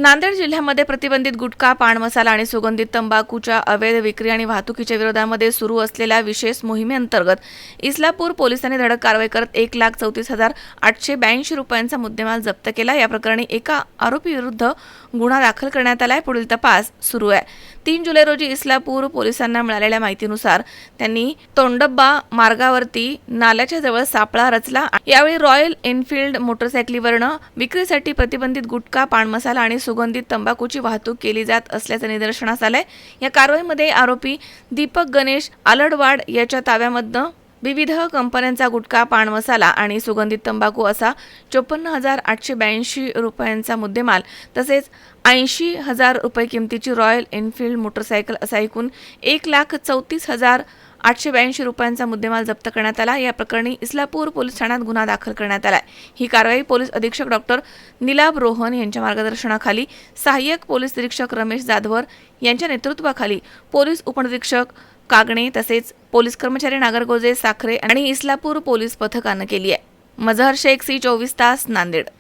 नांदेड जिल्ह्यामध्ये प्रतिबंधित गुटखा, पान मसाला आणि सुगंधित तंबाखूच्या अवैध विक्री आणि वाहतुकीच्या विरोधामध्ये सुरू असलेल्या विशेष मोहिमेअंतर्गत इस्लापूर पोलिसांनी धडक कारवाई करत 1,34,882 रुपयांचा मुद्देमाल जप्त केला। या प्रकरणी एका आरोपी विरुद्ध गुन्हा दाखल करण्यात आलाय। पुढील तपास सुरू आहे। 3 जुलै रोजी इस्लापूर पोलिसांना मिळालेल्या माहितीनुसार त्यांनी तोंडब्बा मार्गावरती नाल्याच्या जवळ सापळा रचला। यावेळी रॉयल एनफील्ड मोटरसायकलीवरनं विक्रीसाठी प्रतिबंधित गुटखा, पान मसाला आणि सुगंधित तंबाखूची वाहतूक केली जात असल्याचं निदर्शनास आलंय। या कारवाईमध्ये आरोपी दीपक गणेश आलडवाड याच्या ताब्यामधनं विविध कंपन्यांचा गुटखा, पान मसाला आणि सुगंधित तंबाखू असा 54,882 रुपयांचा मुद्देमाल तसेच 80,000 रुपये किमतीची रॉयल एनफील्ड मोटरसायकल असा एकूण 1,34,882 रुपयांचा मुद्देमाल जप्त करण्यात आला। या प्रकरणी इस्लापूर पोलीस ठाण्यात गुन्हा दाखल करण्यात आलाय। ही कारवाई पोलीस अधीक्षक डॉक्टर निलाभ रोहन यांच्या मार्गदर्शनाखाली सहाय्यक पोलीस निरीक्षक रमेश जाधवर यांच्या नेतृत्वाखाली पोलीस उपनिरीक्षक कागणे तसेच पोलीस कर्मचारी नागरगोजे, साखरे आणि इस्लापूर पोलीस पथकानं केली आहे। मजहर शेख, सी 24 तास, नांदेड।